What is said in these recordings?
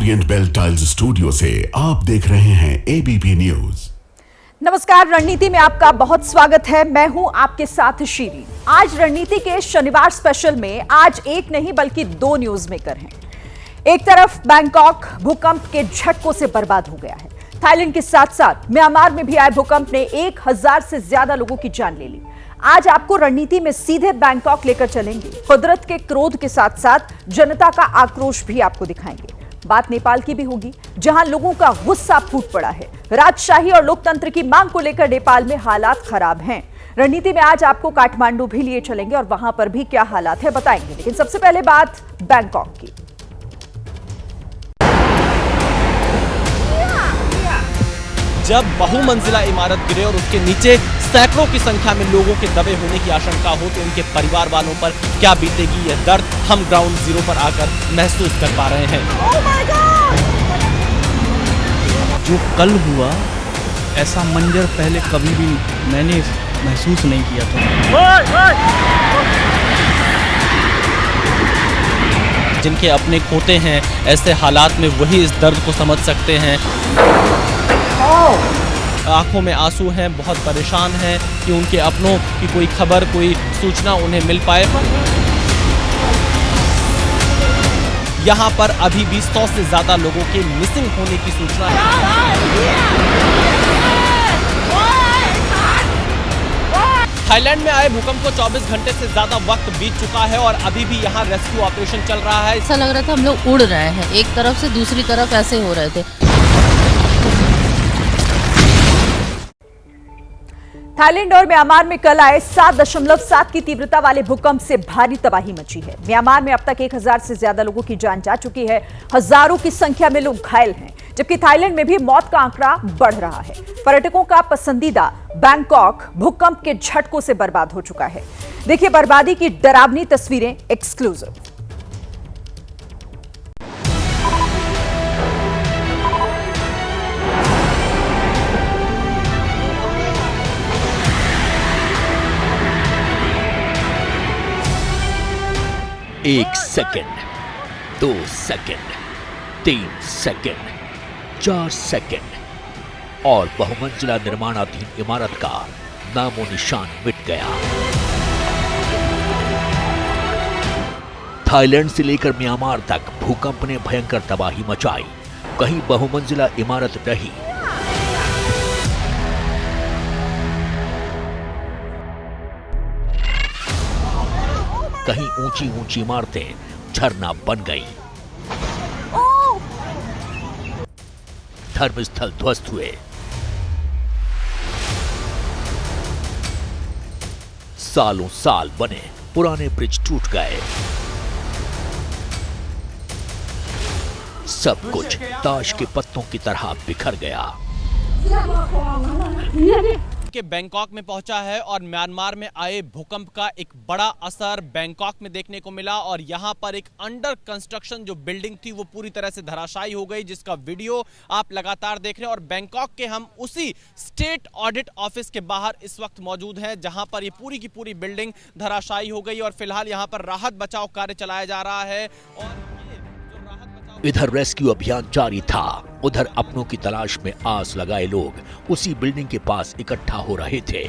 Orient bell tiles studio से आप देख रहे हैं एबीपी न्यूज। नमस्कार, रणनीति में आपका बहुत स्वागत है। मैं हूं आपके साथ शीरी। आज रणनीति के शनिवार स्पेशल में आज एक नहीं बल्कि दो न्यूज मेकर हैं। एक तरफ बैंकॉक भूकंप के झटकों से बर्बाद हो गया है। थाईलैंड के साथ साथ म्यांमार में भी आए भूकंप ने 1000 से ज्यादा लोगों की जान ले ली। आज आपको रणनीति में सीधे बैंकॉक लेकर चलेंगे। कुदरत के क्रोध के साथ साथ जनता का आक्रोश भी आपको दिखाएंगे। बात नेपाल की भी होगी, जहां लोगों का गुस्सा फूट पड़ा है। राजशाही और लोकतंत्र की मांग को लेकर नेपाल में हालात खराब हैं। रणनीति में आज आपको काठमांडू भी लिए चलेंगे और वहां पर भी क्या हालात है बताएंगे। लेकिन सबसे पहले बात बैंकॉक की। जब बहुमंजिला इमारत गिरे और उसके नीचे सैकड़ों की संख्या में लोगों के दबे होने की आशंका हो तो उनके परिवार वालों पर क्या बीतेगी, यह दर्द हम ग्राउंड जीरो पर आकर महसूस कर पा रहे हैं। Oh my God! जो कल हुआ ऐसा मंजर पहले कभी भी मैंने महसूस नहीं किया था। जिनके अपने खोते हैं, ऐसे हालात में वही इस दर्द को समझ सकते हैं। आंखों में आंसू हैं, बहुत परेशान हैं कि उनके अपनों की कोई खबर, कोई सूचना उन्हें मिल पाए। यहाँ पर अभी भी 100 से ज्यादा लोगों के मिसिंग होने की सूचना है। थाईलैंड में आए भूकंप को 24 घंटे से ज्यादा वक्त बीत चुका है और अभी भी यहाँ रेस्क्यू ऑपरेशन चल रहा है। ऐसा लग रहा था हम लोग उड़ रहे हैं, एक तरफ से दूसरी तरफ ऐसे हो रहे थे। थाईलैंड और म्यांमार में कल आए 7.7 की तीव्रता वाले भूकंप से भारी तबाही मची है। म्यांमार में अब तक 1000 से ज्यादा लोगों की जान जा चुकी है। हजारों की संख्या में लोग घायल हैं, जबकि थाईलैंड में भी मौत का आंकड़ा बढ़ रहा है। पर्यटकों का पसंदीदा बैंकॉक भूकंप के झटकों से बर्बाद हो चुका है। देखिए बर्बादी की डरावनी तस्वीरें एक्सक्लूसिव। एक सेकंड, 2 सेकंड, 3 सेकंड, 4 सेकंड और बहुमंजिला निर्माणाधीन इमारत का नामो निशान मिट गया। थाईलैंड से लेकर म्यांमार तक भूकंप ने भयंकर तबाही मचाई। कहीं बहुमंजिला इमारत रही, कहीं ऊंची ऊंची इमारतें झरना बन गईं। धर्मस्थल ध्वस्त हुए। सालों साल बने पुराने ब्रिज टूट गए। सब कुछ ताश के पत्तों की तरह बिखर गया। के बैंकॉक में पहुंचा है और म्यांमार में आए भूकंप का एक बड़ा असर बैंकॉक में देखने को मिला और यहां पर एक अंडर कंस्ट्रक्शन जो बिल्डिंग थी वो पूरी तरह से धराशायी हो गई, जिसका वीडियो आप लगातार देख रहे हैं। और बैंकॉक के हम उसी स्टेट ऑडिट ऑफिस के बाहर इस वक्त मौजूद हैं, जहां पर ये पूरी की पूरी बिल्डिंग धराशायी हो गई और फिलहाल यहां पर राहत बचाव कार्य चलाया जा रहा है। और इधर रेस्क्यू अभियान जारी था, उधर अपनों की तलाश में आस लगाए लोग उसी बिल्डिंग के पास इकट्ठा हो रहे थे।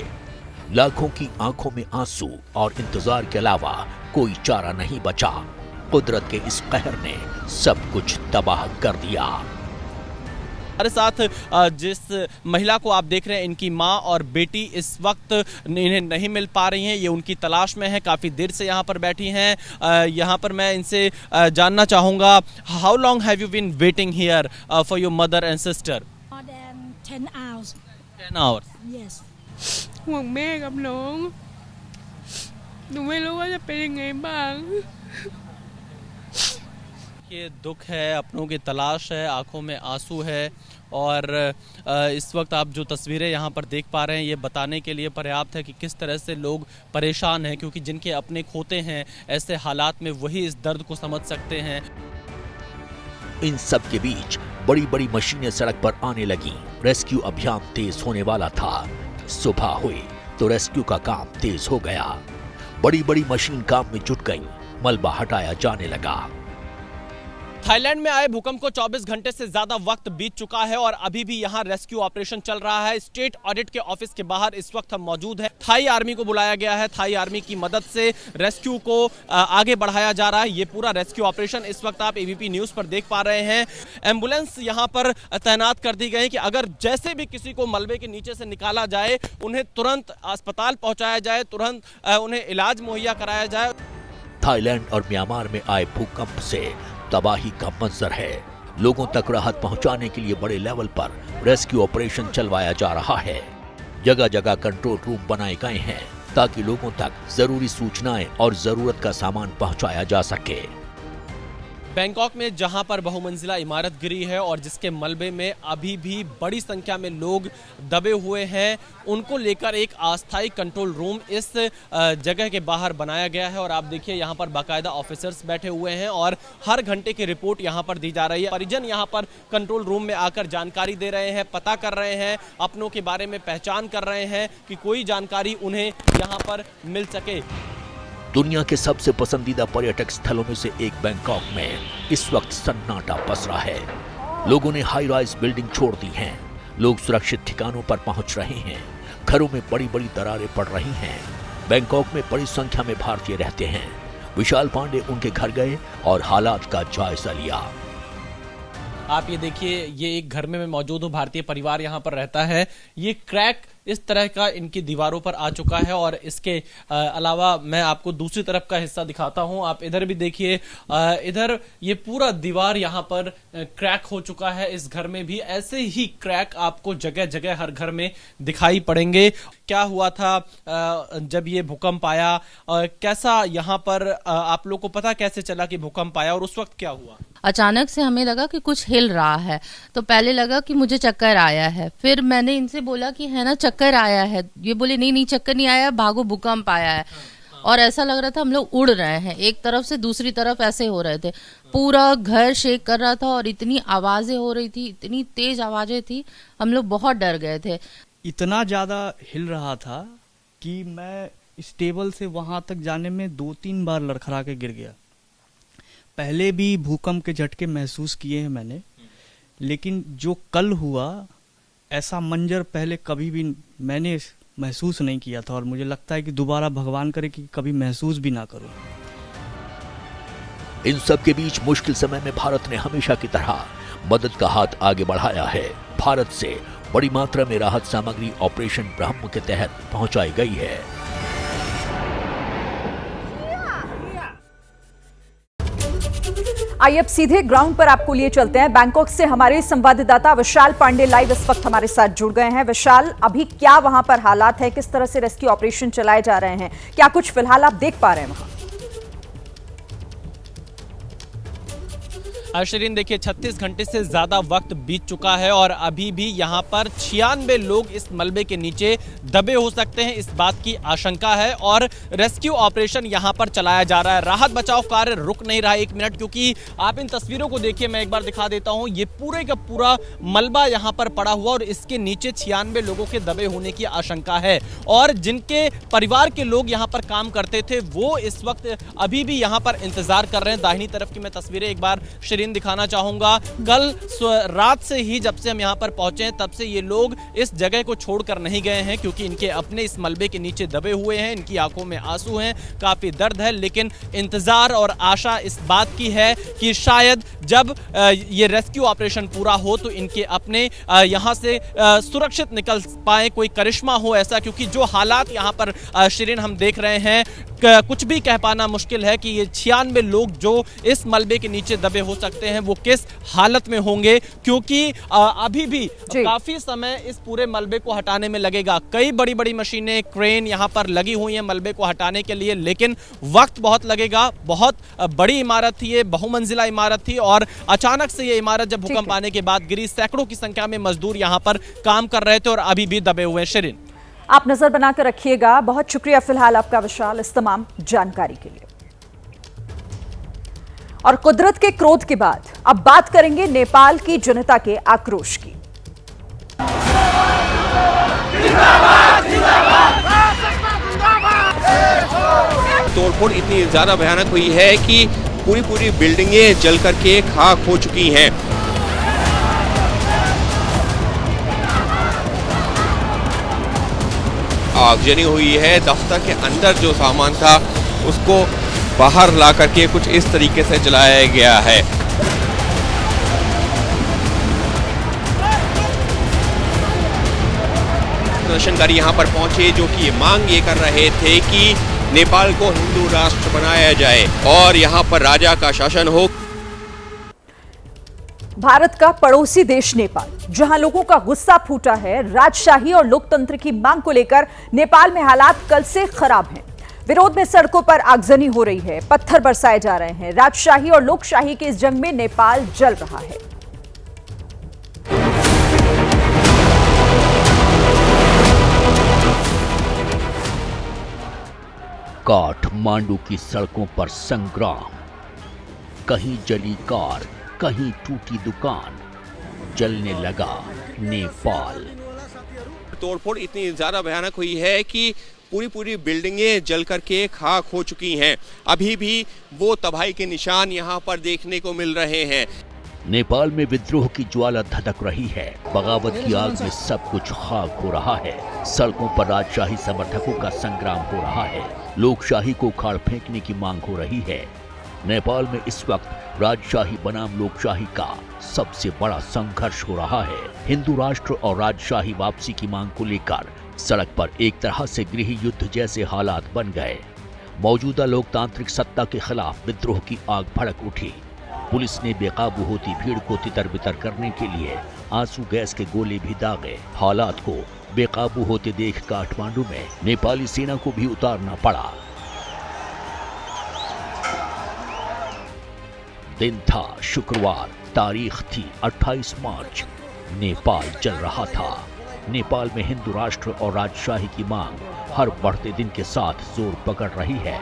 लाखों की आंखों में आंसू और इंतजार के अलावा कोई चारा नहीं बचा। कुदरत के इस कहर ने सब कुछ तबाह कर दिया। हमारे साथ जिस महिला को आप देख रहे हैं, इनकी माँ और बेटी इस वक्त इन्हें नहीं मिल पा रही हैं। ये उनकी तलाश में है, काफ़ी देर से यहाँ पर बैठी हैं। यहाँ पर मैं इनसे जानना चाहूँगा, how long have you been waiting here for your mother and sister? More than 10 hours. 10 hours. Yes. ห่วงแม่กับน้องหนูไม่รู้ว่าจะเป็นยังไงบ้าง ये दुख है, अपनों की तलाश है, आंखों में आंसू है और इस वक्त आप जो तस्वीरें यहाँ पर देख पा रहे हैं ये बताने के लिए पर्याप्त है कि किस तरह से लोग परेशान हैं, क्योंकि जिनके अपने खोते हैं ऐसे हालात में वही इस दर्द को समझ सकते हैं। इन सब के बीच बड़ी बड़ी मशीनें सड़क पर आने लगी। रेस्क्यू अभियान तेज होने वाला था। सुबह हुई तो रेस्क्यू का काम तेज हो गया। बड़ी बड़ी मशीन काम में जुट गई। मलबा हटाया जाने लगा। थाईलैंड में आए भूकंप को 24 घंटे से ज्यादा वक्त बीत चुका है और अभी भी यहां रेस्क्यू ऑपरेशन चल रहा है। स्टेट ऑडिट के ऑफिस के बाहर इस वक्त हम मौजूद हैं। थाई आर्मी को बुलाया गया है। थाई आर्मी की मदद से रेस्क्यू को आगे बढ़ाया जा रहा है। ये पूरा रेस्क्यू ऑपरेशन इस वक्त आप एबीपी न्यूज पर देख पा रहे हैं। एम्बुलेंस यहां पर तैनात कर दी गई कि अगर जैसे भी किसी को मलबे के नीचे से निकाला जाए, उन्हें तुरंत अस्पताल पहुंचाया जाए, तुरंत उन्हें इलाज मुहैया कराया जाए। थाईलैंड और म्यांमार में आए भूकंप से तबाही का मंजर है। लोगों तक राहत पहुंचाने के लिए बड़े लेवल पर रेस्क्यू ऑपरेशन चलवाया जा रहा है। जगह जगह कंट्रोल रूम बनाए गए हैं ताकि लोगों तक जरूरी सूचनाएं और जरूरत का सामान पहुंचाया जा सके। बैंकॉक में जहां पर बहुमंजिला इमारत गिरी है और जिसके मलबे में अभी भी बड़ी संख्या में लोग दबे हुए हैं, उनको लेकर एक अस्थायी कंट्रोल रूम इस जगह के बाहर बनाया गया है। और आप देखिए यहां पर बाकायदा ऑफिसर्स बैठे हुए हैं और हर घंटे की रिपोर्ट यहां पर दी जा रही है। परिजन यहां पर कंट्रोल रूम में आकर जानकारी दे रहे हैं, पता कर रहे हैं, अपनों के बारे में पहचान कर रहे हैं कि कोई जानकारी उन्हें यहां पर मिल सके। दुनिया के सबसे पसंदीदा पर्यटक स्थलों में से एक बैंकॉक में इस वक्त सन्नाटा पसरा है। लोगों ने हाई राइज बिल्डिंग छोड़ दी हैं। लोग सुरक्षित ठिकानों पर पहुंच रहे हैं। घरों में बड़ी बड़ी दरारें पड़ रही हैं। बैंकॉक में बड़ी संख्या में भारतीय रहते हैं। विशाल पांडे उनके घर गए और हालात का जायजा लिया। आप ये देखिए, ये एक घर में मैं मौजूद हूँ। भारतीय परिवार यहाँ पर रहता है। ये क्रैक इस तरह का इनकी दीवारों पर आ चुका है और इसके अलावा मैं आपको दूसरी तरफ का हिस्सा दिखाता हूँ। आप इधर भी देखिए, इधर ये पूरा दीवार यहाँ पर क्रैक हो चुका है। इस घर में भी ऐसे ही क्रैक आपको जगह जगह हर घर में दिखाई पड़ेंगे। क्या हुआ था जब ये भूकंप आया, कैसा यहाँ पर आप लोग को पता कैसे चला कि भूकंप आया और उस वक्त क्या हुआ? अचानक से हमें लगा कि कुछ हिल रहा है, तो पहले लगा कि मुझे चक्कर आया है। फिर मैंने इनसे बोला कि है ना चक्कर आया है। ये बोले नहीं नहीं चक्कर नहीं आया, भागो भूकंप आया है। और ऐसा लग रहा था हम लोग उड़ रहे हैं, एक तरफ से दूसरी तरफ ऐसे हो रहे थे। पूरा घर शेक कर रहा था और इतनी आवाजें हो रही थी, इतनी तेज आवाजें थी, हम लोग बहुत डर गए थे। इतना ज़्यादा हिल रहा था कि मैं इस टेबल से वहाँ तक जाने में 2-3 बार लड़खड़ा के गिर गया। पहले भी भूकंप के झटके महसूस किए हैं मैंने, लेकिन जो कल हुआ ऐसा मंजर पहले कभी भी मैंने महसूस नहीं किया था और मुझे लगता है कि दोबारा भगवान करे कि कभी महसूस भी ना करूं। इन सब के बीच मुश्किल समय में भारत ने हमेशा की तरह मदद का हाथ आगे बढ़ाया है। भारत से बड़ी मात्रा में राहत सामग्री ऑपरेशन ब्रह्म के तहत पहुंचाई गई है। आइए अब सीधे ग्राउंड पर आपको लिए चलते हैं। बैंकॉक से हमारे संवाददाता विशाल पांडे लाइव इस वक्त हमारे साथ जुड़ गए हैं। विशाल, अभी क्या वहां पर हालात है, किस तरह से रेस्क्यू ऑपरेशन चलाए जा रहे हैं, क्या कुछ फिलहाल आप देख पा रहे हैं वहां? शिरीन, देखिए 36 घंटे से ज्यादा वक्त बीत चुका है और अभी भी यहाँ पर 96 लोग इस मलबे के नीचे दबे हो सकते हैं, इस बात की आशंका है और रेस्क्यू ऑपरेशन यहाँ पर चलाया जा रहा है। राहत बचाव कार्य रुक नहीं रहा 1 मिनट, क्योंकि आप इन तस्वीरों को देखिए, मैं एक बार दिखा देता हूँ। ये पूरे का पूरा मलबा यहाँ पर पड़ा हुआ और इसके नीचे 96 लोगों के दबे होने की आशंका है और जिनके परिवार के लोग यहाँ पर काम करते थे वो इस वक्त अभी भी यहाँ पर इंतजार कर रहे हैं। दाहिनी तरफ की मैं तस्वीरें एक बार दिखाना चाहूंगा। कल रात से ही जब से हम यहां पर पहुंचे हैं तब से ये लोग इस जगह को छोड़कर नहीं गए हैं, क्योंकि इनके अपने इस मलबे के नीचे दबे हुए हैं। इनकी आंखों में आंसू हैं, काफी दर्द है, लेकिन इंतजार और आशा इस बात की है कि शायद जब ये रेस्क्यू ऑपरेशन पूरा हो तो इनके अपने यहां से सुरक्षित निकल पाए, कोई करिश्मा हो ऐसा, क्योंकि जो हालात यहां पर शिरीन हम देख रहे हैं, कुछ भी कह पाना मुश्किल है कि ये 96 लोग जो इस मलबे के नीचे दबे हो सकते हैं वो किस हालत में होंगे, क्योंकि अभी भी काफी समय इस पूरे मलबे को हटाने में लगेगा। कई बड़ी बड़ी मशीनें, क्रेन यहाँ पर लगी हुई हैं मलबे को हटाने के लिए, लेकिन वक्त बहुत लगेगा। बहुत बड़ी इमारत थी ये, बहुमंजिला इमारत थी और अचानक से ये इमारत जब भूकंप आने के बाद गिरी, सैकड़ों की संख्या में मजदूर यहाँ पर काम कर रहे थे और अभी भी दबे हुए हैं। शिरीन, आप नजर बनाकर रखिएगा। बहुत शुक्रिया फिलहाल आपका विशाल इस तमाम जानकारी के लिए। और कुदरत के क्रोध के बाद अब बात करेंगे नेपाल की जनता के आक्रोश की। तोड़फोड़ इतनी ज्यादा भयानक हुई है कि पूरी पूरी बिल्डिंगें जल करके खाक हो चुकी हैं। आगजनी हुई है। दफ्तर के अंदर जो सामान था उसको बाहर ला करके कुछ इस तरीके से जलाया गया है। प्रदर्शनकारी यहाँ पर पहुंचे जो कि मांग ये कर रहे थे कि नेपाल को हिंदू राष्ट्र बनाया जाए और यहाँ पर राजा का शासन हो। भारत का पड़ोसी देश नेपाल, जहां लोगों का गुस्सा फूटा है राजशाही और लोकतंत्र की मांग को लेकर, नेपाल में हालात कल से खराब हैं। विरोध में सड़कों पर आगजनी हो रही है, पत्थर बरसाए जा रहे हैं। राजशाही और लोकशाही के इस जंग में नेपाल जल रहा है। काठमांडू की सड़कों पर संग्राम, कहीं जली कार, कहीं टूटी दुकान, जलने लगा नेपाल। तोड़फोड़ इतनी ज्यादा भयानक हुई है कि पूरी पूरी बिल्डिंगें जल करके खाक हो चुकी हैं। अभी भी वो तबाही के निशान यहाँ पर देखने को मिल रहे हैं। नेपाल में विद्रोह की ज्वाला धधक रही है। बगावत की आग में सब कुछ खाक हो रहा है। सड़कों पर राजशाही समर्थकों का संग्राम हो रहा है। लोकशाही को उखाड़ फेंकने की मांग हो रही है। नेपाल में इस वक्त राजशाही बनाम लोकशाही का सबसे बड़ा संघर्ष हो रहा है। हिंदू राष्ट्र और राजशाही वापसी की मांग को लेकर सड़क पर एक तरह से गृह युद्ध जैसे हालात बन गए। मौजूदा लोकतांत्रिक सत्ता के खिलाफ विद्रोह की आग भड़क उठी। पुलिस ने बेकाबू होती भीड़ को तितर-बितर करने के लिए आंसू गैस के गोले भी दागे। हालात को बेकाबू होते देख काठमांडू में नेपाली सेना को भी उतारना पड़ा। दिन था शुक्रवार, तारीख थी 28 मार्च। नेपाल जल रहा था। नेपाल में हिंदू राष्ट्र और राजशाही की मांग हर बढ़ते दिन के साथ जोर पकड़ रही है।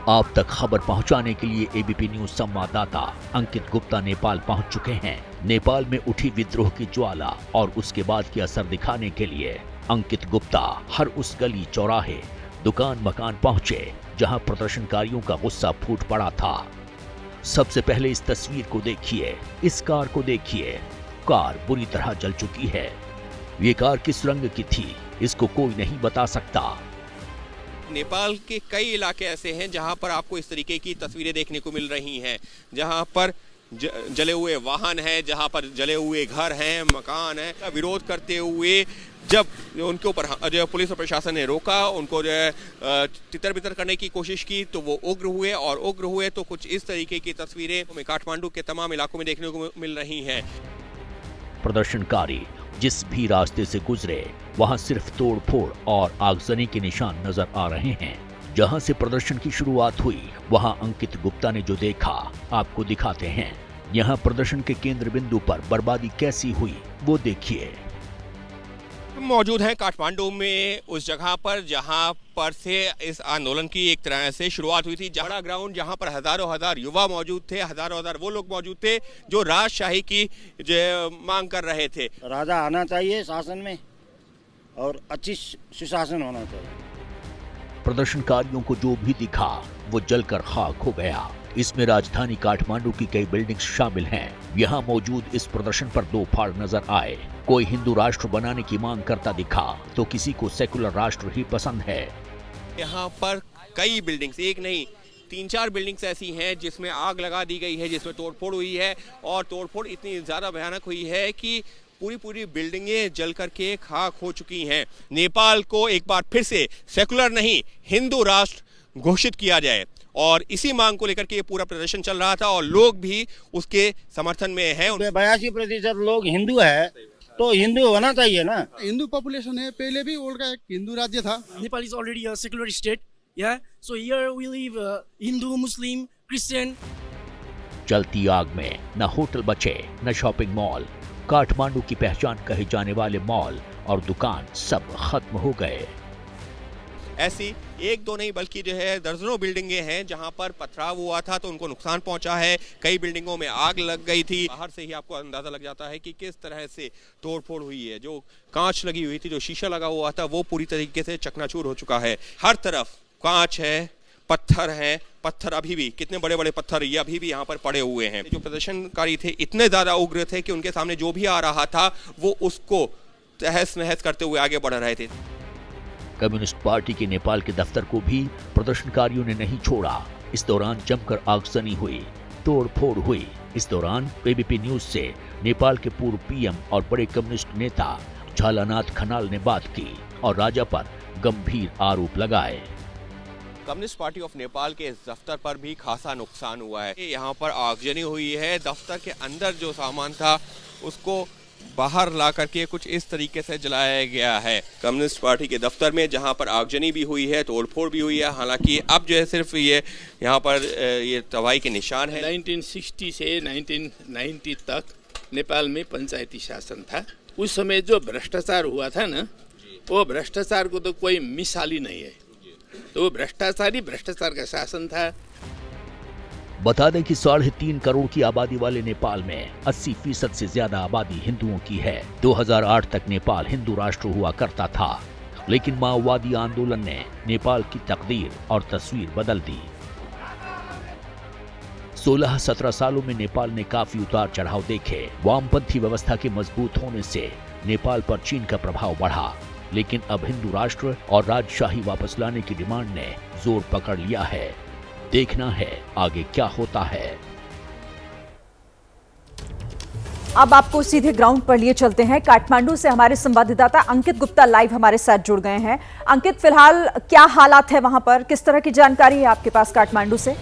आप तक खबर पहुंचाने के लिए एबीपी न्यूज संवाददाता अंकित गुप्ता नेपाल पहुंच चुके हैं। नेपाल में उठी विद्रोह की ज्वाला और उसके बाद की असर दिखाने के लिए अंकित गुप्ता हर उस गली, चौराहे, दुकान मकान पहुंचे जहां प्रदर्शनकारियों का गुस्सा फूट पड़ा था। सबसे पहले इस तस्वीर को देखिए, इस कार को देखिए। कार बुरी तरह जल चुकी है। ये कार किस रंग की थी इसको कोई नहीं बता सकता। नेपाल के कई इलाके ऐसे हैं जहां पर आपको इस तरीके की तस्वीरें देखने को मिल रही हैं, जहां पर जले हुए वाहन हैं, जहां पर जले हुए घर हैं, मकान हैं। विरोध करते हुए जब उनके ऊपर जो पुलिस और प्रशासन ने रोका, उनको जो तितर बितर करने की कोशिश की तो वो उग्र हुए, और उग्र हुए तो कुछ इस तरीके की तस्वीरें काठमांडू के तमाम इलाकों में देखने को मिल रही हैं। प्रदर्शनकारी जिस भी रास्ते से गुजरे वहां सिर्फ तोड़फोड़ और आगजनी के निशान नजर आ रहे हैं। जहां से प्रदर्शन की शुरुआत हुई वहां अंकित गुप्ता ने जो देखा आपको दिखाते हैं। यहां प्रदर्शन के केंद्र बिंदु पर बर्बादी कैसी हुई वो देखिए। मौजूद है काठमांडू में उस जगह पर जहां पर से इस आंदोलन की एक तरह से शुरुआत हुई थी। बड़ा ग्राउंड जहां पर हजारों हजार युवा मौजूद थे, हजारों हजार वो लोग मौजूद थे जो राजशाही की मांग कर रहे थे। राजा आना चाहिए शासन में और अच्छी सुशासन होना चाहिए। प्रदर्शनकारियों को जो भी दिखा वो जलकर खाक हो गया। इसमें राजधानी काठमांडू की कई बिल्डिंग्स शामिल हैं। यहाँ मौजूद इस प्रदर्शन पर दो फाड़ नजर आए। कोई हिंदू राष्ट्र बनाने की मांग करता दिखा तो किसी को सेकुलर राष्ट्र ही पसंद है। यहाँ पर कई बिल्डिंग्स, एक नहीं 3-4 बिल्डिंग्स ऐसी हैं जिसमें आग लगा दी गई है, जिसमें तोड़फोड़ हुई है, और तोड़फोड़ इतनी ज्यादा भयानक हुई है कि पूरी पूरी बिल्डिंगें जल करके खाक हो चुकी हैं। नेपाल को एक बार फिर से सेकुलर नहीं हिंदू राष्ट्र घोषित किया जाए, और इसी मांग को लेकर के ये पूरा प्रदर्शन चल रहा था और लोग भी उसके समर्थन में हैं। 82% लोग हिंदू है तो हिंदू होना चाहिए ना। हिंदू पॉपुलेशन है, पहले भी वर्ल्ड का एक हिंदू राज्य था। Nepal is already a secular state, या so here we live Hindu, Muslim, Christian. चलती आग में न होटल बचे न शॉपिंग मॉल। काठमांडू की पहचान कहे जाने वाले मॉल और दुकान सब खत्म हो गए। ऐसी एक दो नहीं बल्कि जो है दर्जनों बिल्डिंगें हैं जहां पर पथराव हुआ था तो उनको नुकसान पहुंचा है। कई बिल्डिंगों में आग लग गई थी। बाहर से ही आपको अंदाजा लग जाता है कि किस तरह से तोड़फोड़ हुई है। जो कांच लगी हुई थी, जो शीशा लगा हुआ था, वो पूरी तरीके से चकनाचूर हो चुका है। हर तरफ कांच है, पत्थर हैं, पत्थर अभी भी कितने बड़े बड़े पत्थर ये अभी भी यहाँ पर पड़े हुए हैं। जो प्रदर्शनकारी थे इतने ज़्यादा उग्र थे कि उनके सामने जो भी आ रहा था वो उसको तहस नहस करते हुए आगे बढ़ रहे थे। कम्युनिस्ट पार्टी के नेपाल के दफ्तर को भी प्रदर्शनकारियों ने नहीं छोड़ा। इस दौरान जमकर आगजनी हुई, तोड़फोड़ हुई। इस दौरान एबीपी न्यूज से नेपाल के पूर्व पीएम और बड़े कम्युनिस्ट नेता झालानाथ खनाल ने बात की और राजा पर गंभीर आरोप लगाए। कम्युनिस्ट पार्टी ऑफ नेपाल के इस दफ्तर पर भी खासा नुकसान हुआ है। यहाँ पर आगजनी हुई है, दफ्तर के अंदर जो सामान था उसको बाहर ला करके कुछ इस तरीके से जलाया गया है। कम्युनिस्ट पार्टी के दफ्तर में जहां पर आगजनी भी हुई है, तोड़फोड़ भी हुई है। हालांकि अब जो है सिर्फ ये यहाँ पर ये तबाही के निशान है। 1960 से 1990 तक नेपाल में पंचायती शासन था। उस समय जो भ्रष्टाचार हुआ था ना, वो भ्रष्टाचार को तो कोई मिसाल ही नहीं है। तो भ्रष्टाचार ही भ्रष्टाचार का शासन था। बता दें कि 3.5 करोड़ की आबादी वाले नेपाल में 80% से ज्यादा आबादी हिंदुओं की है। 2008 तक नेपाल हिंदू राष्ट्र हुआ करता था, लेकिन माओवादी आंदोलन ने नेपाल की तकदीर और तस्वीर बदल दी। 16-17 सालों में नेपाल ने काफी उतार चढ़ाव देखे। वामपंथी व्यवस्था के मजबूत होने से नेपाल पर चीन का प्रभाव बढ़ा, लेकिन अब हिंदू राष्ट्र और राजशाही वापस लाने की डिमांड ने जोर पकड़ लिया है। देखना है आगे क्या होता है। अब आपको सीधे ग्राउंड पर लिए चलते हैं। काठमांडू से हमारे संवाददाता अंकित गुप्ता लाइव हमारे साथ जुड़ गए हैं। अंकित, फिलहाल क्या हालात है वहां पर, किस तरह की जानकारी है आपके पास काठमांडू से?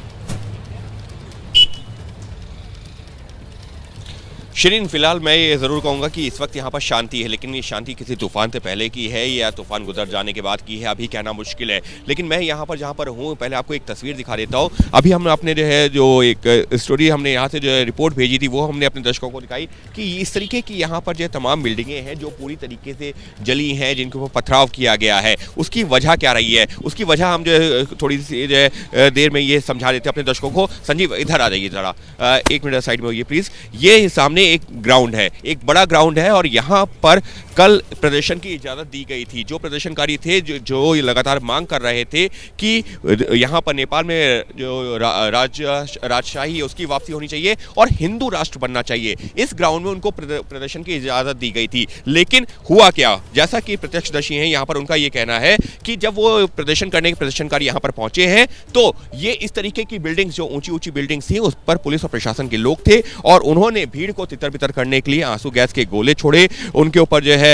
शिरीन, फिलहाल मैं ये ज़रूर कहूँगा कि इस वक्त यहाँ पर शांति है, लेकिन ये शांति किसी तूफान से पहले की है या तूफान गुजर जाने के बाद की है, अभी कहना मुश्किल है। लेकिन मैं यहाँ पर जहाँ पर हूँ, पहले आपको एक तस्वीर दिखा देता हूँ। अभी हम अपने जो एक स्टोरी हमने यहाँ से जो रिपोर्ट भेजी थी वो हमने अपने दर्शकों को दिखाई कि इस तरीके की यहाँ पर जो तमाम बिल्डिंगें हैं जो पूरी तरीके से जली हैं, जिनके ऊपर पथराव किया गया है। उसकी वजह क्या रही है, उसकी वजह हम जो है थोड़ी सी जो है देर में ये समझा देते हैं अपने दर्शकों को। संजीव, इधर आ जाइए ज़रा, 1 मिनट साइड में होइए प्लीज़। ये सामने एक ग्राउंड है, एक बड़ा ग्राउंड है और यहाँ पर कल प्रदर्शन की इजाज़त दी गई थी। जो प्रदर्शनकारी थे जो लगातार मांग कर रहे थे कि यहाँ पर नेपाल में जो राजशाही है उसकी वापसी होनी चाहिए और हिंदू राष्ट्र बनना चाहिए, इस ग्राउंड में उनको प्रदर्शन की इजाज़त दी गई थी। लेकिन हुआ क्या, जैसा कि प्रत्यक्षदर्शी हैं यहाँ पर, उनका ये कहना है कि जब वो प्रदर्शन करने के प्रदर्शनकारी यहाँ पर पहुंचे हैं तो ये इस तरीके की बिल्डिंग्स, जो ऊंची ऊंची बिल्डिंग्स थी, उस पर पुलिस और प्रशासन के लोग थे और उन्होंने भीड़ को तितर बितर करने के लिए आंसू गैस के गोले छोड़े, उनके ऊपर जो है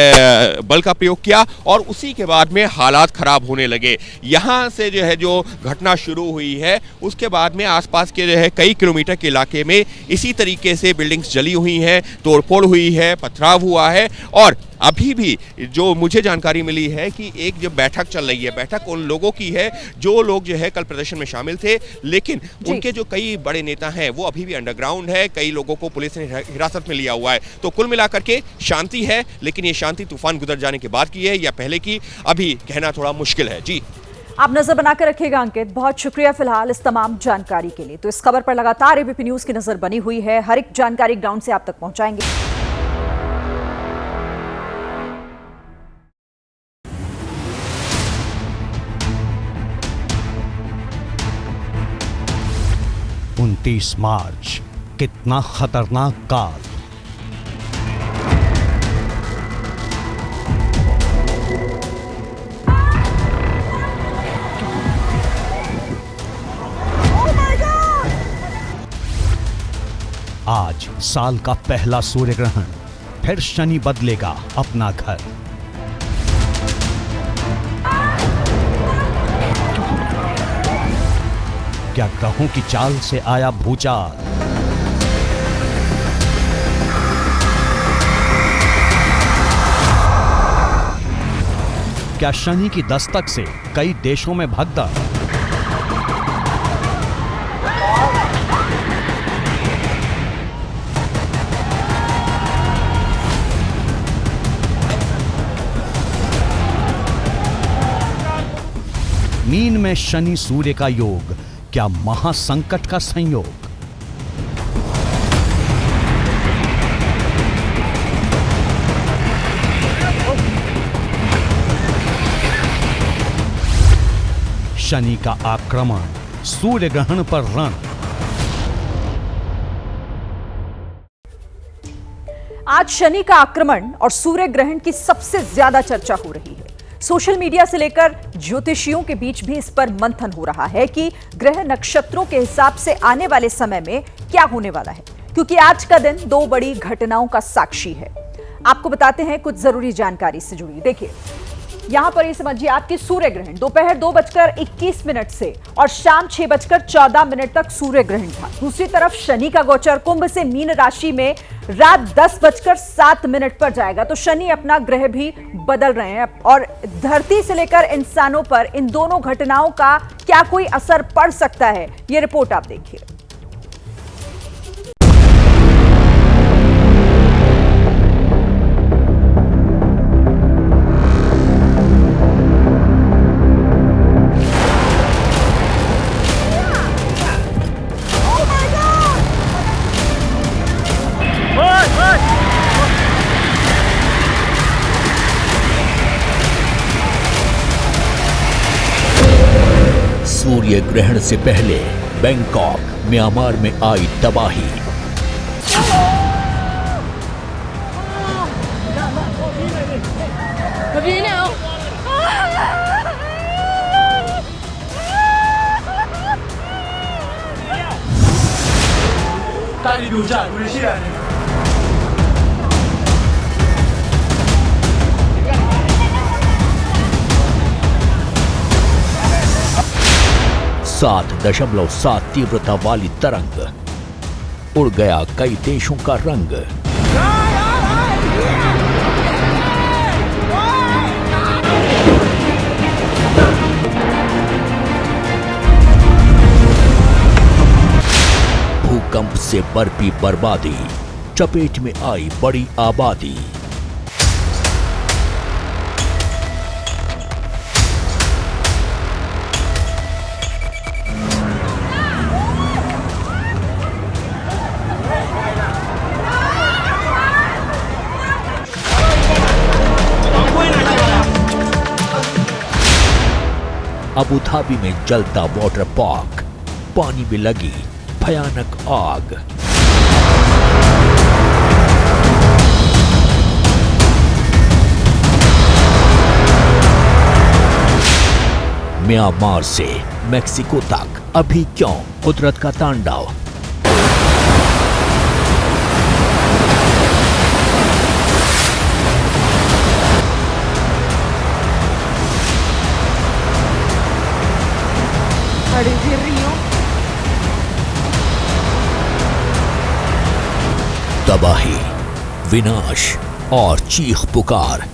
बल का प्रयोग किया और उसी के बाद में हालात खराब होने लगे। यहाँ से जो है जो घटना शुरू हुई है उसके बाद में आसपास के जो है कई किलोमीटर के इलाके में इसी तरीके से बिल्डिंग्स जली हुई हैं, तोड़फोड़ हुई है, पथराव हुआ है। और अभी भी जो मुझे जानकारी मिली है कि एक जो बैठक चल रही है, बैठक उन लोगों की है जो लोग जो है कल प्रदर्शन में शामिल थे, लेकिन उनके जो कई बड़े नेता हैं वो अभी भी अंडरग्राउंड है। कई लोगों को पुलिस ने हिरासत में लिया हुआ है। तो कुल मिलाकर के शांति है, लेकिन ये शांति तूफान गुजर जाने के बाद की है या पहले की, अभी कहना थोड़ा मुश्किल है। जी, आप नजर बनाकर रखिएगा अंकित, बहुत शुक्रिया फिलहाल इस तमाम जानकारी के लिए। तो इस खबर पर लगातार एबीपी न्यूज की नजर बनी हुई है, हर एक जानकारी ग्राउंड से आप तक पहुंचाएंगे। मार्च, कितना खतरनाक काल। आज साल का पहला सूर्य ग्रहण, फिर शनि बदलेगा अपना घर। क्या ग्रहों की चाल से आया भूचाल? क्या शनि की दस्तक से कई देशों में भगदड़? मीन में शनि सूर्य का योग, क्या महासंकट का संयोग? शनि का आक्रमण, सूर्य ग्रहण पर रण। आज शनि का आक्रमण और सूर्य ग्रहण की सबसे ज्यादा चर्चा हो रही है। सोशल मीडिया से लेकर ज्योतिषियों के बीच भी इस पर मंथन हो रहा है कि ग्रह नक्षत्रों के हिसाब से आने वाले समय में क्या होने वाला है, क्योंकि आज का दिन दो बड़ी घटनाओं का साक्षी है। आपको बताते हैं कुछ जरूरी जानकारी से जुड़ी। देखिए यहां पर ये समझिए आपकी सूर्य ग्रहण दोपहर 2:21 से और शाम 6:14 तक सूर्य ग्रहण था। दूसरी तरफ शनि का गोचर कुंभ से मीन राशि में रात 10:07 पर जाएगा। तो शनि अपना ग्रह भी बदल रहे हैं और धरती से लेकर इंसानों पर इन दोनों घटनाओं का क्या कोई असर पड़ सकता है, ये रिपोर्ट आप देखिए। सूर्य ग्रहण से पहले बैंकॉक, म्यांमार में आई तबाही। सात 7.7 तीव्रता वाली तरंग, उड़ गया कई देशों का रंग। भूकंप से बरपी बर्बादी, चपेट में आई बड़ी आबादी। अबू धाबी में जलता वाटर पार्क, पानी में लगी भयानक आग। म्यांमार से मेक्सिको तक अभी क्यों कुदरत का तांडव। तबाही, विनाश और चीख पुकार,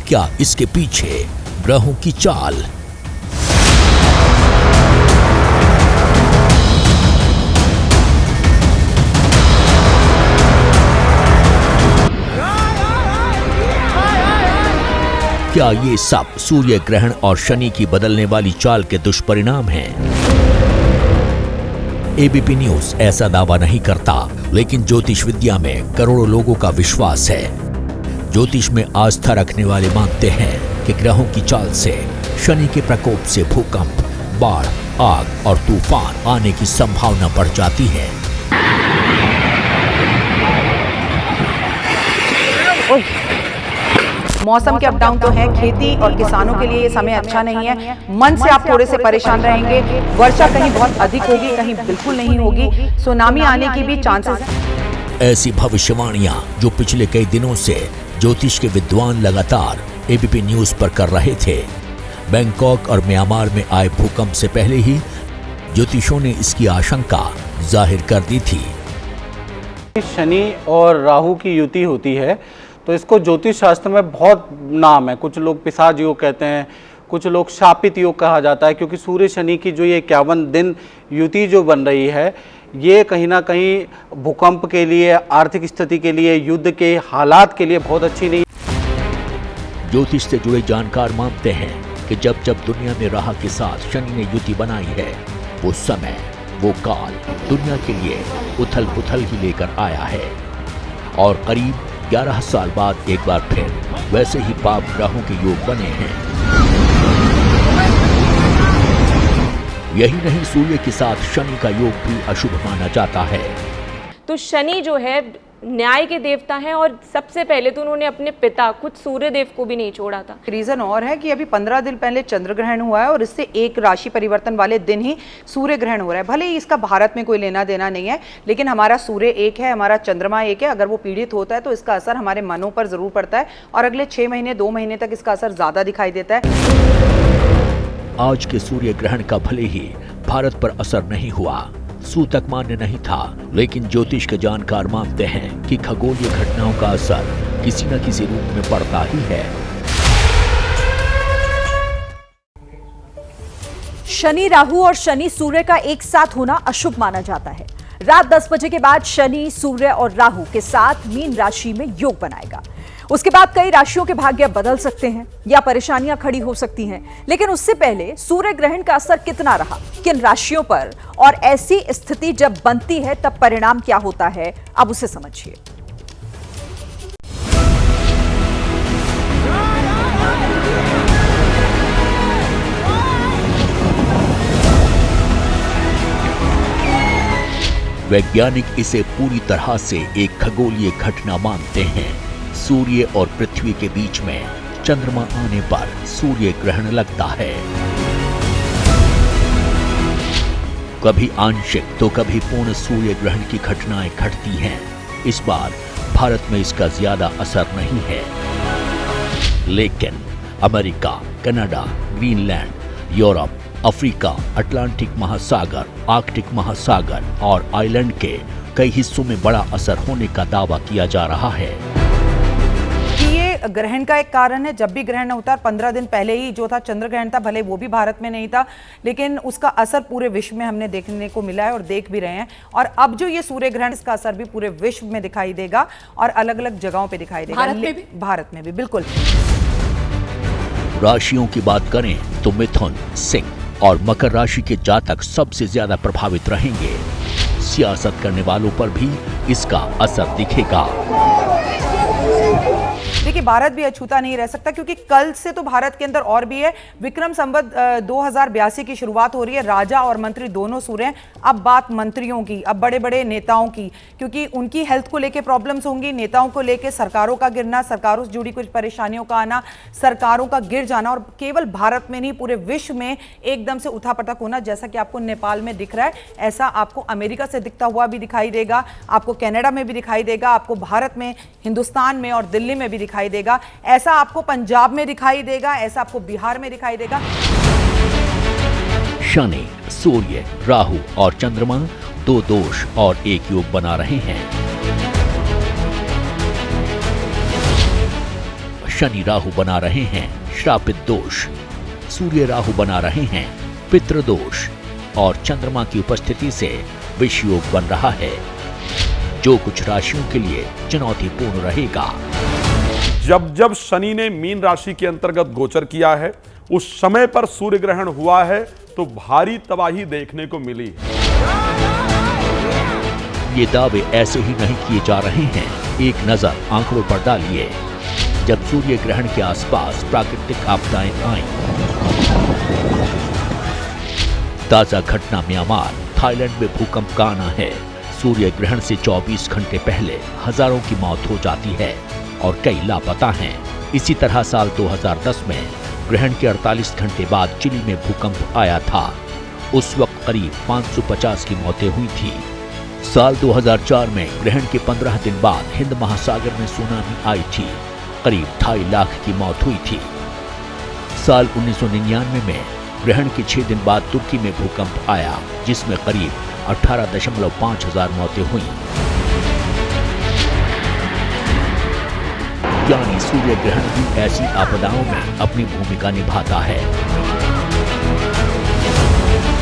क्या इसके पीछे ग्रहों की चाल? क्या ये सब सूर्य ग्रहण और शनि की बदलने वाली चाल के दुष्परिणाम हैं? एबीपी न्यूज ऐसा दावा नहीं करता, लेकिन ज्योतिष विद्या में करोड़ों लोगों का विश्वास है। ज्योतिष में आस्था रखने वाले मानते हैं कि ग्रहों की चाल से शनि के प्रकोप से भूकंप, बाढ़, आग और तूफान आने की संभावना बढ़ जाती है। मौसम के अप डाउन तो है, खेती और किसानों के लिए ये समय अच्छा नहीं है। मन से आप थोड़े से परेशान रहेंगे। वर्षा कहीं बहुत अधिक होगी, कहीं बिल्कुल नहीं होगी। सुनामी आने की भी चांसेस हैं। ऐसी भविष्यवाणियां जो पिछले कई दिनों से ज्योतिष के विद्वान लगातार एबीपी न्यूज पर कर रहे थे। बैंकॉक और म्यांमार में आए भूकंप से पहले ही ज्योतिषों ने इसकी आशंका जाहिर कर दी थी। शनि और राहु की युति होती है तो इसको ज्योतिष शास्त्र में बहुत नाम है। कुछ लोग पिशाच योग कहते हैं, कुछ लोग शापित योग कहा जाता है, क्योंकि सूर्य शनि की जो ये 51 दिन युति जो बन रही है, ये कहीं ना कहीं भूकंप के लिए, आर्थिक स्थिति के लिए, युद्ध के हालात के लिए बहुत अच्छी नहीं। ज्योतिष से जुड़े जानकार मानते हैं कि जब जब दुनिया में राहु के साथ शनि ने युति बनाई है, वो समय, वो काल दुनिया के लिए उथल पुथल ही लेकर आया है। और करीब 11 साल बाद एक बार फिर वैसे ही पाप ग्रहों के योग बने हैं। यही नहीं, सूर्य के साथ शनि का योग भी अशुभ माना जाता है। तो शनि जो है न्याय के देवता हैं और सबसे पहले तो उन्होंने अपने पिता खुद सूर्य देव को भी नहीं छोड़ा था। रीजन और है कि अभी 15 दिन पहले चंद्र ग्रहण हुआ है और इससे एक राशि परिवर्तन वाले दिन ही सूर्य ग्रहण हो रहा है। भले ही इसका भारत में कोई लेना देना नहीं है, लेकिन हमारा सूर्य एक है, हमारा चंद्रमा एक है। अगर वो पीड़ित होता है तो इसका असर हमारे मनों पर जरूर पड़ता है और अगले 6 महीने 2 महीने तक इसका असर ज्यादा दिखाई देता है। आज के सूर्य ग्रहण का भले ही भारत पर असर नहीं हुआ, सूतक मान्य नहीं था, लेकिन ज्योतिष के जानकार मानते हैं कि खगोलीय घटनाओं का असर किसी न किसी रूप में पड़ता ही है। शनि राहु और शनि सूर्य का एक साथ होना अशुभ माना जाता है। रात 10 बजे के बाद शनि सूर्य और राहु के साथ मीन राशि में योग बनाएगा। उसके बाद कई राशियों के भाग्य बदल सकते हैं या परेशानियां खड़ी हो सकती हैं, लेकिन उससे पहले सूर्य ग्रहण का असर कितना रहा किन राशियों पर, और ऐसी स्थिति जब बनती है तब परिणाम क्या होता है, अब उसे समझिए। वैज्ञानिक इसे पूरी तरह से एक खगोलीय घटना मानते हैं। सूर्य और पृथ्वी के बीच में चंद्रमा आने पर सूर्य ग्रहण लगता है। कभी आंशिक तो कभी पूर्ण सूर्य ग्रहण की घटनाएं घटती हैं। इस बार भारत में इसका ज्यादा असर नहीं है, लेकिन America, Canada, Greenland, Europe, Africa, Atlantic महासागर, आर्कटिक महासागर और आइलैंड के कई हिस्सों में बड़ा असर होने का दावा किया जा रहा है। ये ग्रहण का एक कारण है। जब भी ग्रहण होता है 15 दिन पहले ही जो था चंद्र ग्रहण था, भले वो भी भारत में नहीं था, लेकिन उसका असर पूरे विश्व में हमने देखने को मिला है और देख भी रहे हैं। और अब जो ये सूर्य ग्रहण, इसका असर भी पूरे विश्व में दिखाई देगा और अलग अलग जगहों पे दिखाई देगा। भारत में भी बिल्कुल। राशियों की बात करें तो मिथुन, सिंह और मकर राशि के जातक सबसे ज्यादा प्रभावित रहेंगे। सियासत करने वालों पर भी इसका असर दिखेगा। देखिए, भारत भी अछूता नहीं रह सकता, क्योंकि कल से तो भारत के अंदर और भी है। विक्रम संवत 2082 की शुरुआत हो रही है। राजा और मंत्री दोनों सूर्य हैं। अब बात मंत्रियों की, अब बड़े बड़े नेताओं की, क्योंकि उनकी हेल्थ को लेके प्रॉब्लम्स होंगी। नेताओं को लेके सरकारों का गिरना, सरकारों से जुड़ी कुछ परेशानियों का आना, सरकारों का गिर जाना, और केवल भारत में नहीं पूरे विश्व में एकदम से उठापटक होना। जैसा कि आपको नेपाल में दिख रहा है, ऐसा आपको अमेरिका से दिखता हुआ भी दिखाई देगा, आपको कनाडा में भी दिखाई देगा, आपको भारत में, हिंदुस्तान में और दिल्ली में भी दिखाई देगा। ऐसा आपको पंजाब में दिखाई देगा, ऐसा आपको बिहार में दिखाई देगा। शनि, सूर्य, राहु और चंद्रमा 2 दोष और एक योग बना रहे हैं। शनि राहु बना रहे हैं श्रापित दोष, सूर्य राहु बना रहे हैं पितृदोष और चंद्रमा की उपस्थिति से विष योग बन रहा है, जो कुछ राशियों के लिए चुनौतीपूर्ण रहेगा। जब जब शनि ने मीन राशि के अंतर्गत गोचर किया है, उस समय पर सूर्य ग्रहण हुआ है तो भारी तबाही देखने को मिली। ये दावे ऐसे ही नहीं किए जा रहे हैं। एक नजर आंकड़ों पर डालिए। जब सूर्य ग्रहण के आसपास प्राकृतिक आपदाएं आईं, ताजा घटना म्यांमार, थाईलैंड में भूकंप का आना है। सूर्य ग्रहण से 24 घंटे पहले हजारों की मौत हो जाती है और कई लापता हैं। इसी तरह साल 2010 में ग्रहण के 48 घंटे बाद चिली में भूकंप आया था। उस वक्त करीब 550 की मौतें हुई थी। साल 2004 में ग्रहण के 15 दिन बाद हिंद महासागर में सुनामी आई थी। करीब 2.5 लाख की मौत हुई थी। साल 1999 में ग्रहण के 6 दिन बाद तुर्की में भूकंप आया, जिसमें करीब 18.5 हजार मौतें हुई। यानी सूर्य ग्रहण भी ऐसी आपदाओं में अपनी भूमिका निभाता है।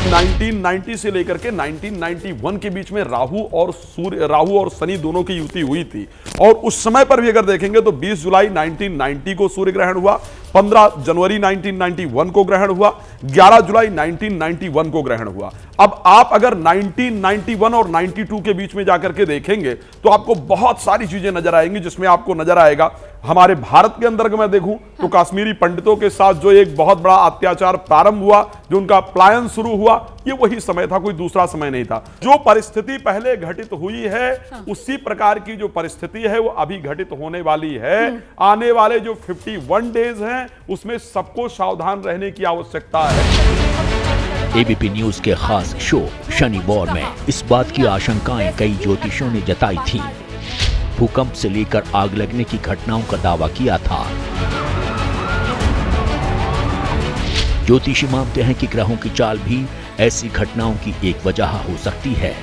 1990 से लेकर के 1991 के बीच में राहु और शनि दोनों की युति हुई थी, और उस समय पर भी अगर देखेंगे तो 20 जुलाई 1990 को सूर्य ग्रहण हुआ, 15 जनवरी 1991 को ग्रहण हुआ, 11 जुलाई 1991 को ग्रहण हुआ। अब आप अगर 1991 और 92 के बीच में जाकर के देखेंगे तो आपको बहुत सारी चीजें नजर आएंगी, जिसमें आपको नजर आएगा हमारे भारत के अंदर अगर मैं देखूं तो कश्मीरी पंडितों के साथ जो एक बहुत बड़ा अत्याचार प्रारंभ हुआ, जो उनका पलायन शुरू हुआ, ये वही समय था, कोई दूसरा समय नहीं था। जो परिस्थिति पहले घटित हुई है उसी प्रकार की जो परिस्थिति है वो अभी घटित होने वाली है। आने वाले जो 51 डेज हैं उसमें सबको सावधान रहने की आवश्यकता है। एबीपी न्यूज के खास शो शनि वॉर में इस बात की आशंकाएं कई ज्योतिषियों ने जताई थी। भूकंप से लेकर आग लगने की घटनाओं का दावा किया था। ज्योतिषी मानते हैं कि ग्रहों की चाल भी ऐसी घटनाओं की एक वजह हो सकती है।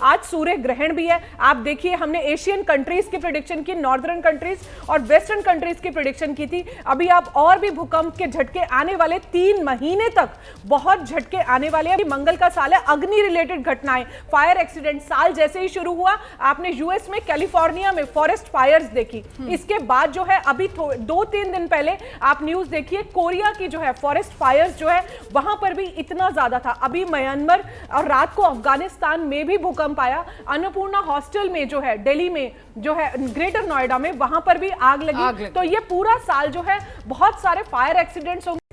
आज सूर्य ग्रहण भी है। आप देखिए, हमने एशियन कंट्रीज की प्रेडिक्शन की, नॉर्दर्न कंट्रीज और वेस्टर्न कंट्रीज की प्रेडिक्शन की थी। अभी आप और भी भूकंप के झटके आने वाले 3 महीने तक बहुत झटके आने वाले हैं। मंगल का साल है, अग्नि रिलेटेड घटनाएं, फायर एक्सीडेंट साल जैसे ही शुरू हुआ, आपने यूएस में कैलिफोर्निया में फॉरेस्ट फायर्स देखी। इसके बाद जो है अभी 2-3 दिन पहले आप न्यूज देखिए, कोरिया की जो है फॉरेस्ट फायर्स जो है वहां पर भी इतना ज्यादा था। अभी म्यांमार और रात को अफगानिस्तान में भी भूकंप आया। अन्नपूर्णा हॉस्टल में जो है दिल्ली में जो है ग्रेटर नोएडा में, वहां पर भी आग लगी। तो ये पूरा साल जो है बहुत सारे फायर एक्सीडेंट्स होंगे।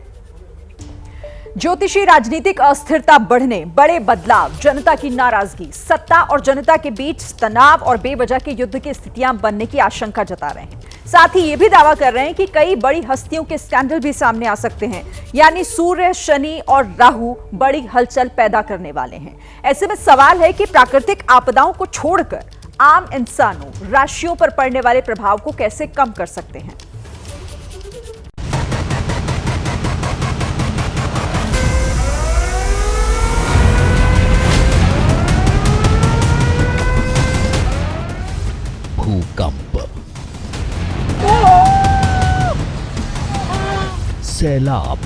ज्योतिषी राजनीतिक अस्थिरता बढ़ने, बड़े बदलाव, जनता की नाराजगी, सत्ता और जनता के बीच तनाव और बेवजह के युद्ध की स्थितियां बनने की आशंका जता रहे हैं। साथ ही ये भी दावा कर रहे हैं कि कई बड़ी हस्तियों के स्कैंडल भी सामने आ सकते हैं। यानी सूर्य, शनि और राहु बड़ी हलचल पैदा करने वाले हैं। ऐसे में सवाल है कि प्राकृतिक आपदाओं को छोड़कर आम इंसानों, राशियों पर पड़ने वाले प्रभाव को कैसे कम कर सकते हैं। भूकंप, सैलाब,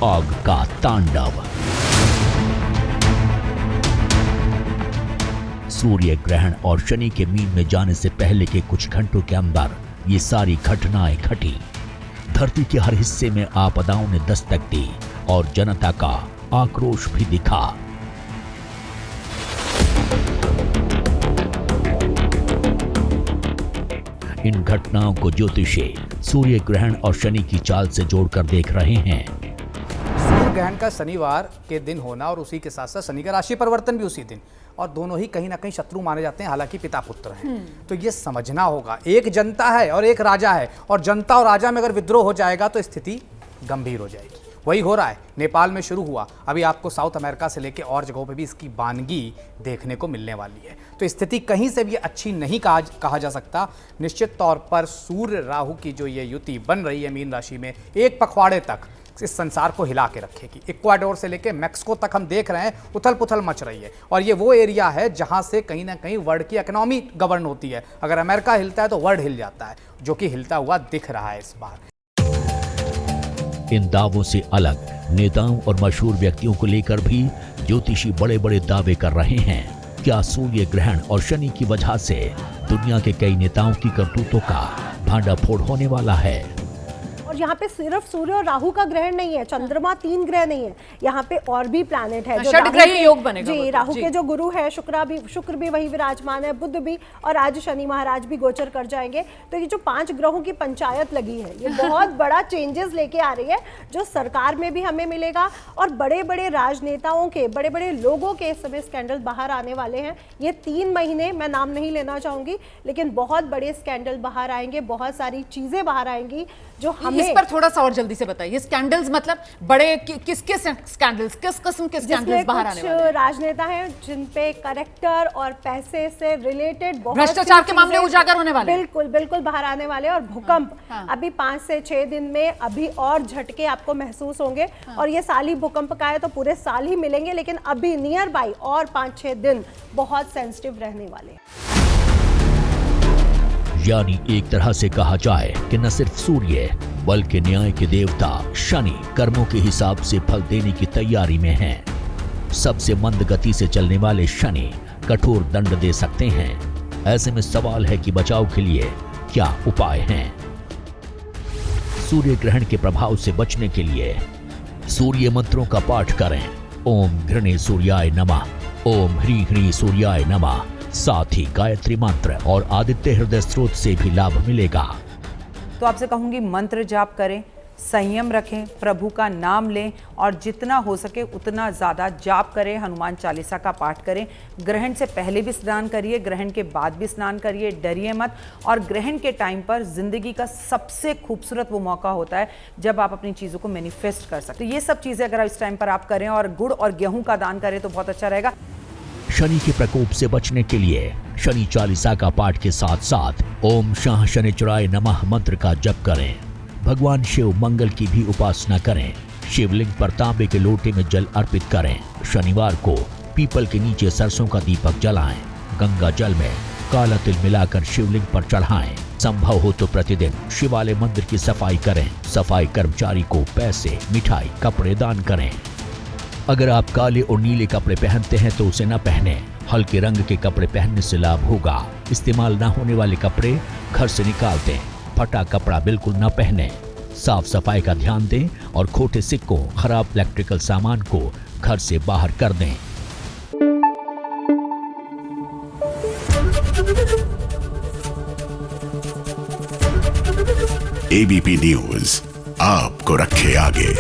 आग का तांडव, सूर्य ग्रहण और शनि के मीन में जाने से पहले के कुछ घंटों के अंदर ये सारी घटनाएं घटी। धरती के हर हिस्से में आपदाओं ने दस्तक दी और जनता का आक्रोश भी दिखा। इन घटनाओं को ज्योतिषी सूर्य ग्रहण और शनि की चाल से जोड़कर देख रहे हैं। सूर्य ग्रहण का शनिवार के दिन होना और उसी के साथ साथ शनि का राशि परिवर्तन भी उसी दिन, और दोनों ही कहीं ना कहीं शत्रु माने जाते हैं, हालांकि पिता पुत्र हैं। तो ये समझना होगा, एक जनता है और एक राजा है, और जनता और राजा में अगर विद्रोह हो जाएगा तो स्थिति गंभीर हो जाएगी। वही हो रहा है, नेपाल में शुरू हुआ, अभी आपको साउथ अमेरिका से लेकर और जगहों पे भी इसकी वानगी देखने को मिलने वाली है। तो स्थिति कहीं से भी अच्छी नहीं कहा जा सकता। निश्चित तौर पर सूर्य राहु की जो ये युति बन रही है मीन राशि में, एक पखवाड़े तक इस संसार को हिला के रखेगी। इक्वाडोर से लेकर मैक्सिको तक हम देख रहे हैं उथल पुथल मच रही है, और ये वो एरिया है जहां से कहीं ना कहीं वर्ल्ड की इकोनॉमी गवर्न होती है। अगर अमेरिका हिलता है तो वर्ल्ड हिल जाता है, जो कि हिलता हुआ दिख रहा है इस बार। इन दावों से अलग नेताओं और मशहूर व्यक्तियों को लेकर भी ज्योतिषी बड़े बड़े दावे कर रहे हैं। क्या सूर्य ग्रहण और शनि की वजह से दुनिया के कई नेताओं की करतूतों का भांडाफोड़ होने वाला है? और यहाँ पे सिर्फ सूर्य और राहु का ग्रहण नहीं है, चंद्रमा 3 ग्रह नहीं है, यहाँ पे और भी प्लैनेट है जो षड्ग्रही योग बनेगा। जी, राहु के जो गुरु है शुक्र भी वही विराजमान है, बुध भी, और आज शनि महाराज भी गोचर कर जाएंगे। तो ये जो 5 ग्रहों की पंचायत लगी है, ये बहुत बड़ा चेंजेस लेके आ रही है, जो सरकार में भी हमें मिलेगा, और बड़े बड़े राजनेताओं के, बड़े बड़े लोगों के इस समय स्कैंडल बाहर आने वाले हैं। ये 3 महीने, मैं नाम नहीं लेना चाहूंगी, लेकिन बहुत बड़े स्कैंडल बाहर आएंगे, बहुत सारी चीजें बाहर आएंगी जो हमें। इस पर थोड़ा सा और जल्दी से बताइए, स्कैंडल्स मतलब बड़े किसके स्कैंडल्स, किस किस्म के स्कैंडल्स बाहर आने वाले हैं? राजनेता हैं जिन पे कैरेक्टर और पैसे से रिलेटेड बहुत भ्रष्टाचार के मामले उजागर होने वाले, बिल्कुल बिल्कुल बाहर आने वाले। और भूकंप अभी 5 से 6 दिन में अभी और झटके आपको महसूस होंगे, और ये साल ही भूकंप का है तो पूरे साल ही मिलेंगे, लेकिन अभी नियर बाई और 5-6 दिन बहुत सेंसिटिव रहने वाले। यानी एक तरह से कहा जाए कि न सिर्फ सूर्य बल्कि न्याय के देवता शनि कर्मों के हिसाब से फल देने की तैयारी में हैं। सबसे मंद गति से चलने वाले शनि कठोर दंड दे सकते हैं। ऐसे में सवाल है कि बचाव के लिए क्या उपाय हैं? सूर्य ग्रहण के प्रभाव से बचने के लिए सूर्य मंत्रों का पाठ करें। ओम घृणे सूर्याय नमः, ओम ह्री ह्री सूर्याय नमः। साथ ही गायत्री मंत्र और आदित्य हृदय स्त्रोत से भी लाभ मिलेगा। तो आपसे कहूंगी मंत्र जाप करें, संयम रखें, प्रभु का नाम लें और जितना हो सके उतना ज़्यादा जाप करें, हनुमान चालीसा का पाठ करें। ग्रहण से पहले भी स्नान करिए, ग्रहण के बाद भी स्नान करिए, डरिए मत। और ग्रहण के टाइम पर ज़िंदगी का सबसे खूबसूरत वो मौका होता है जब आप अपनी चीज़ों को मैनिफेस्ट कर सकते हैं। ये सब चीज़ें अगर इस टाइम पर आप करें और गुड़ और गेहूँ का दान करें तो बहुत अच्छा रहेगा। शनि के प्रकोप से बचने के लिए शनि चालीसा का पाठ के साथ साथ ओम शाह शनिचराय नमः मंत्र का जप करें। भगवान शिव मंगल की भी उपासना करें। शिवलिंग पर तांबे के लोटे में जल अर्पित करें। शनिवार को पीपल के नीचे सरसों का दीपक जलाएं। गंगा जल में काला तिल मिलाकर शिवलिंग पर चढ़ाएं। संभव हो तो प्रतिदिन शिवालय मंदिर की सफाई करें। सफाई कर्मचारी को पैसे, मिठाई, कपड़े दान करें। अगर आप काले और नीले कपड़े पहनते हैं तो उसे न पहने। हल्के रंग के कपड़े पहनने से लाभ होगा। इस्तेमाल न होने वाले कपड़े घर से निकाल दें। फटा कपड़ा बिल्कुल न पहने। साफ सफाई का ध्यान दें और खोटे सिक्कों, खराब इलेक्ट्रिकल सामान को घर से बाहर कर दें। एबीपी न्यूज आपको रखे आगे।